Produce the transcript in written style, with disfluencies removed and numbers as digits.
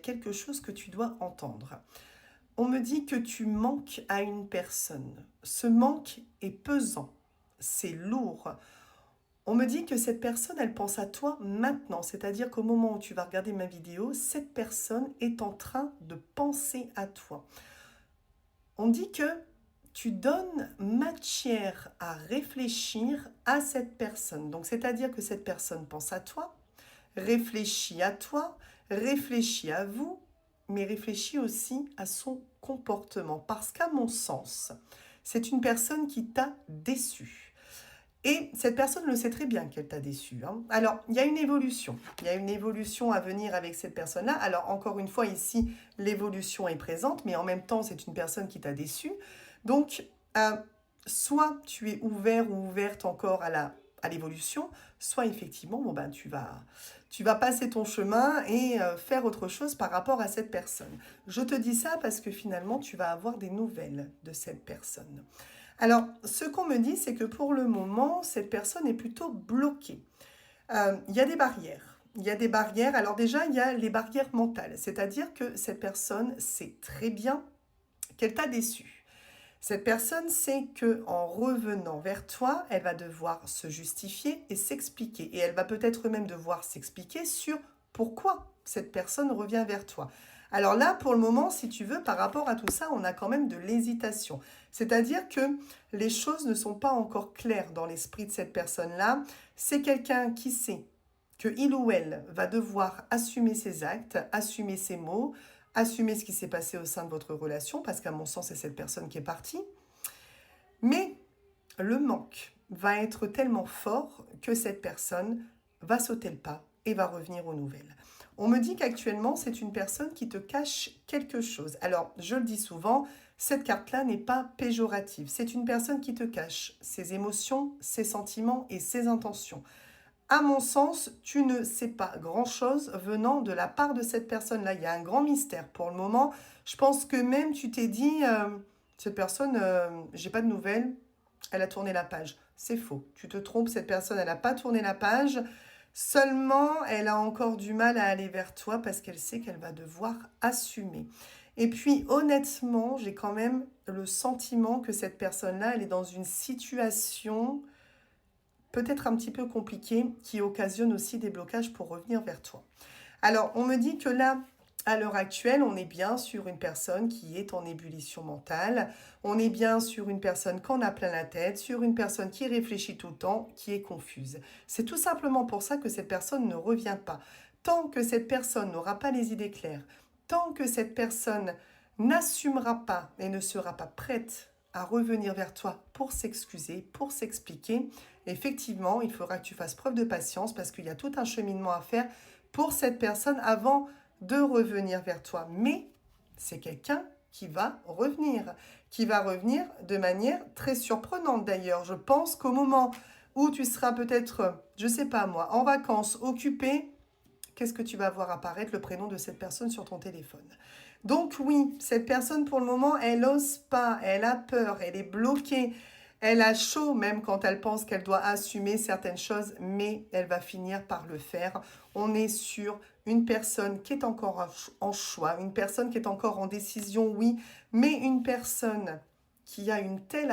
quelque chose que tu dois entendre. On me dit que tu manques à une personne. Ce manque est pesant, c'est lourd. On me dit que cette personne, elle pense à toi maintenant, c'est-à-dire qu'au moment où tu vas regarder ma vidéo, cette personne est en train de penser à toi. On dit que tu donnes matière à réfléchir à cette personne. Donc, c'est-à-dire que cette personne pense à toi, réfléchit à toi, réfléchit à vous, mais réfléchit aussi à son comportement. Parce qu'à mon sens, c'est une personne qui t'a déçu. Et cette personne le sait très bien qu'elle t'a déçu. Alors, il y a une évolution. Il y a une évolution à venir avec cette personne-là. Alors, encore une fois, ici, l'évolution est présente, mais en même temps, c'est une personne qui t'a déçu. Donc, soit tu es ouvert ou ouverte encore à l'évolution, soit effectivement, bon, ben, tu vas passer ton chemin et faire autre chose par rapport à cette personne. Je te dis ça parce que finalement, tu vas avoir des nouvelles de cette personne. Alors, ce qu'on me dit, c'est que pour le moment, cette personne est plutôt bloquée. Il y a des barrières. Il y a des barrières. Alors déjà, il y a les barrières mentales. C'est-à-dire que cette personne sait très bien qu'elle t'a déçu. Cette personne sait qu'en revenant vers toi, elle va devoir se justifier et s'expliquer. Et elle va peut-être même devoir s'expliquer sur pourquoi cette personne revient vers toi. Alors là, pour le moment, si tu veux, par rapport à tout ça, on a quand même de l'hésitation. C'est-à-dire que les choses ne sont pas encore claires dans l'esprit de cette personne-là. C'est quelqu'un qui sait qu'il ou elle va devoir assumer ses actes, assumer ses mots, assumer ce qui s'est passé au sein de votre relation, parce qu'à mon sens, c'est cette personne qui est partie. Mais le manque va être tellement fort que cette personne va sauter le pas et va revenir aux nouvelles. On me dit qu'actuellement, c'est une personne qui te cache quelque chose. Alors, je le dis souvent, cette carte-là n'est pas péjorative. C'est une personne qui te cache ses émotions, ses sentiments et ses intentions. À mon sens, tu ne sais pas grand-chose venant de la part de cette personne-là. Il y a un grand mystère pour le moment. Je pense que même tu t'es dit, cette personne, j'ai pas de nouvelles, elle a tourné la page. C'est faux. Tu te trompes, cette personne, elle n'a pas tourné la page. Seulement, elle a encore du mal à aller vers toi parce qu'elle sait qu'elle va devoir assumer. Et puis, honnêtement, j'ai quand même le sentiment que cette personne-là, elle est dans une situation peut-être un petit peu compliquée qui occasionne aussi des blocages pour revenir vers toi. Alors, on me dit que là, à l'heure actuelle, on est bien sur une personne qui est en ébullition mentale, on est bien sur une personne qui en a plein la tête, sur une personne qui réfléchit tout le temps, qui est confuse. C'est tout simplement pour ça que cette personne ne revient pas. Tant que cette personne n'aura pas les idées claires, tant que cette personne n'assumera pas et ne sera pas prête à revenir vers toi pour s'excuser, pour s'expliquer, effectivement, il faudra que tu fasses preuve de patience parce qu'il y a tout un cheminement à faire pour cette personne avant de revenir vers toi. Mais c'est quelqu'un qui va revenir de manière très surprenante d'ailleurs. Je pense qu'au moment où tu seras peut-être, je sais pas moi, en vacances, occupé, qu'est-ce que tu vas voir apparaître? Le prénom de cette personne sur ton téléphone. Donc oui, cette personne pour le moment, elle n'ose pas, elle a peur, elle est bloquée, elle a chaud même quand elle pense qu'elle doit assumer certaines choses, mais elle va finir par le faire. On est sur une personne qui est encore en choix, une personne qui est encore en décision, oui, mais une personne qui a une telle